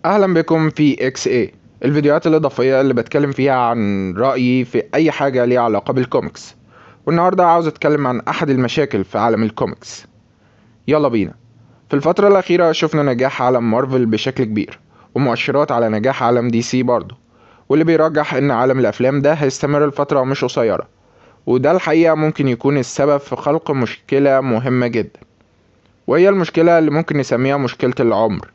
اهلا بكم في اكس اي، الفيديوهات الاضافيه اللي بتكلم فيها عن رايي في اي حاجه ليها علاقه بالكوميكس. والنهارده عاوز اتكلم عن احد المشاكل في عالم الكوميكس. يلا بينا. في الفتره الاخيره شفنا نجاح عالم مارفل بشكل كبير، ومؤشرات على نجاح عالم دي سي برضه، واللي بيرجح ان عالم الافلام ده هيستمر لفتره مش قصيره. وده الحقيقه ممكن يكون السبب في خلق مشكله مهمه جدا، وهي المشكله اللي ممكن نسميها مشكله العمر.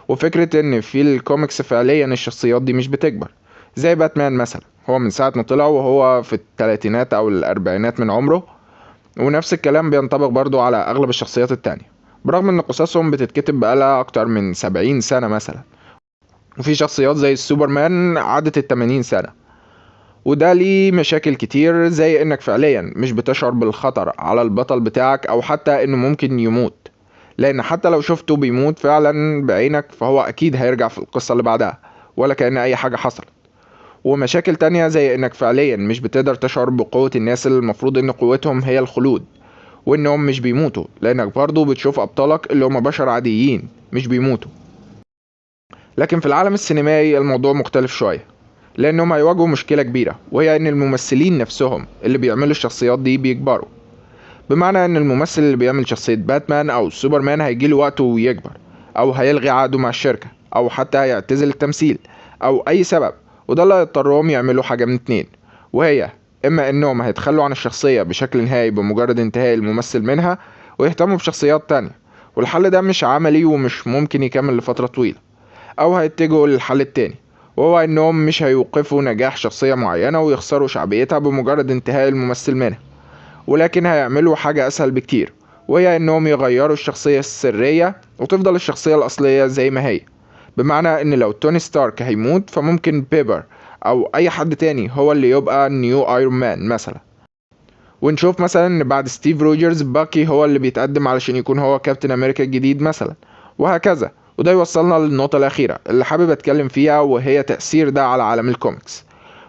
وفكرة ان في الكوميكس فعليا الشخصيات دي مش بتكبر، زي باتمان مثلا. هو من ساعة ما طلع وهو في الثلاثينات او الاربعينات من عمره، ونفس الكلام بينطبق برضو على اغلب الشخصيات التانية، برغم ان قصصهم بتتكتب بقالها اكتر من 70 سنة مثلا. وفي شخصيات زي السوبرمان عدت ال80 سنة. وده ليه مشاكل كتير، زي انك فعليا مش بتشعر بالخطر على البطل بتاعك، او حتى انه ممكن يموت، لان حتى لو شفته بيموت فعلا بعينك فهو اكيد هيرجع في القصة اللي بعدها ولا كأن اي حاجة حصلت. ومشاكل تانية زي انك فعليا مش بتقدر تشعر بقوة الناس اللي المفروض ان قوتهم هي الخلود، وانهم مش بيموتوا، لانك برضو بتشوف ابطالك اللي هم بشر عاديين مش بيموتوا. لكن في العالم السينمائي الموضوع مختلف شوية، لانهم هيواجهوا مشكلة كبيرة، وهي ان الممثلين نفسهم اللي بيعملوا الشخصيات دي بيكبروا. بمعنى ان الممثل اللي بيعمل شخصية باتمان او سوبرمان هيجيله وقته ويكبر، او هيلغي عقده مع الشركة، او حتى هيعتزل التمثيل، او اي سبب. وده اللي هيضطرهم يعملوا حاجة من اتنين، وهي اما انهم هيتخلوا عن الشخصية بشكل نهائي بمجرد انتهاء الممثل منها، ويهتموا بشخصيات تانية. والحل ده مش عملي ومش ممكن يكمل لفترة طويلة. او هيتجهوا للحل التاني، وهو انهم مش هيوقفوا نجاح شخصية معينة ويخسروا شعبيتها بمجرد انتهاء الممثل منها، ولكن هيعملوا حاجة أسهل بكتير، وهي إنهم يغيروا الشخصية السرية وتفضل الشخصية الأصلية زي ما هي. بمعنى إن لو توني ستارك هيموت فممكن بيبر أو أي حد تاني هو اللي يبقى نيو ايرون مان مثلا. ونشوف مثلا إن بعد ستيف روجرز باكي هو اللي بيتقدم علشان يكون هو كابتن أمريكا الجديد مثلا، وهكذا. وده يوصلنا للنقطة الأخيرة اللي حابب أتكلم فيها، وهي تأثير ده على عالم الكوميكس.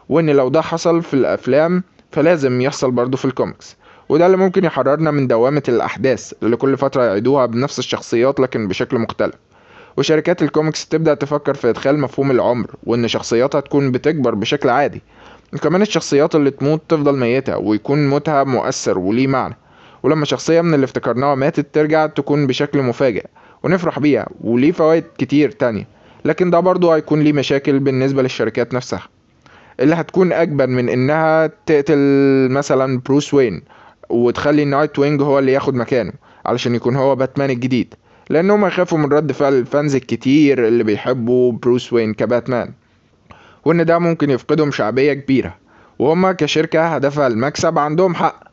وان لو ده حصل في الافلام فلازم يحصل برضه في الكوميكس. وده اللي ممكن يحررنا من دوامة الاحداث اللي كل فترة يعيدوها بنفس الشخصيات لكن بشكل مختلف. وشركات الكوميكس تبدأ تفكر في ادخال مفهوم العمر، وان شخصياتها تكون بتكبر بشكل عادي. وكمان الشخصيات اللي تموت تفضل ميتة ويكون موتها مؤثر وليه معنى. ولما شخصية من اللي افتكرناها ماتت ترجع تكون بشكل مفاجئ ونفرح بيها، وليه فوائد كتير تانية. لكن ده برضه هيكون ليه مشاكل بالنسبة للشركات نفسها، اللي هتكون اجبن من انها تقتل مثلا بروس وين وتخلي نايت وينج هو اللي ياخد مكانه علشان يكون هو باتمان الجديد، لانهم هيخافوا من رد فعل الفانز الكتير اللي بيحبوا بروس وين كباتمان، وان ده ممكن يفقدهم شعبية كبيرة. وهما كشركة هدفها المكسب عندهم حق.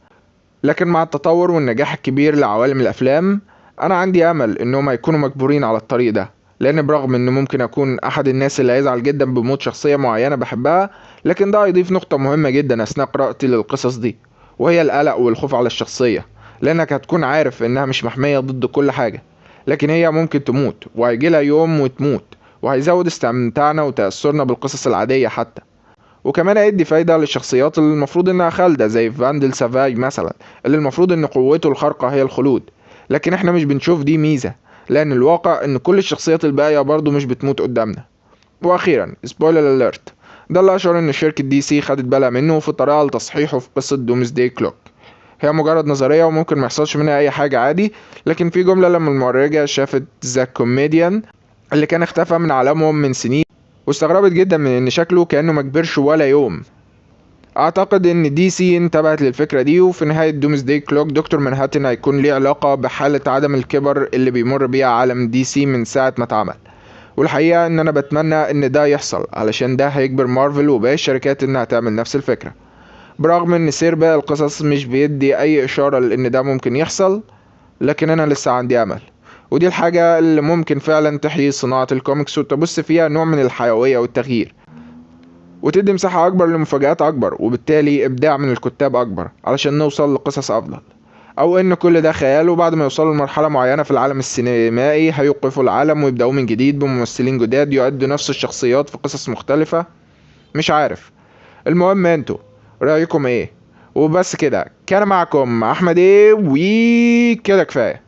لكن مع التطور والنجاح الكبير لعوالم الافلام، انا عندي امل انهم هيكونوا مجبورين على الطريق ده. لان برغم ان ممكن اكون احد الناس اللي هيزعل جدا بموت شخصية معينة بحبها، لكن ده هيضيف نقطة مهمة جدا اثناء قراءتي للقصص دي، وهي القلق والخوف على الشخصية. لانك هتكون عارف انها مش محمية ضد كل حاجة، لكن هي ممكن تموت وهيجيلها يوم وتموت، وهيزود استمتاعنا وتأثرنا بالقصص العادية حتى. وكمان هيدي فايدة للشخصيات اللي المفروض انها خالدة زي فاندل سافاي مثلا، اللي المفروض ان قوته الخارقة هي الخلود. لكن احنا مش بنشوف دي ميزة، لان الواقع ان كل الشخصيات الباقية برضو مش بتموت قدامنا. واخيرا سبويلر اليرت، ده اللي اشعر ان شركة دي سي خدت بالها منه في طريقة لتصحيحه في قصة دومسداي كلوك. هي مجرد نظرية وممكن ما يحصلش منها اي حاجة عادي، لكن في جملة لما المؤرجة شافت ذا كوميديان اللي كان اختفى من عالمهم من سنين، واستغربت جدا من ان شكله كأنه مكبرش ولا يوم. اعتقد ان دي سي انتبهت للفكرة دي، وفي نهاية دومسداي كلوك دكتور مانهاتن هيكون ليه علاقة بحالة عدم الكبر اللي بيمر بيها عالم دي سي من ساعة ما اتعمل. والحقيقة ان انا بتمنى ان ده يحصل، علشان ده هيجبر مارفل وباقي الشركات انها تعمل نفس الفكرة. برغم ان سير باقي القصص مش بيدي اي اشارة لان ده ممكن يحصل، لكن انا لسه عندي امل. ودي الحاجة اللي ممكن فعلا تحيي صناعة الكوميكس وتبث فيها نوع من الحيوية والتغيير، وتدي مساحة أكبر لمفاجآت أكبر، وبالتالي إبداع من الكتاب أكبر علشان نوصل لقصص أفضل. أو إن كل ده خيال، وبعد ما يوصلوا لمرحلة معينة في العالم السينمائي هيوقفوا العالم ويبدأوا من جديد بممثلين جداد يؤدوا نفس الشخصيات في قصص مختلفة. مش عارف. المهم انتوا رأيكم ايه؟ وبس كده، كان معكم أحمد ايه، وكده كفاية.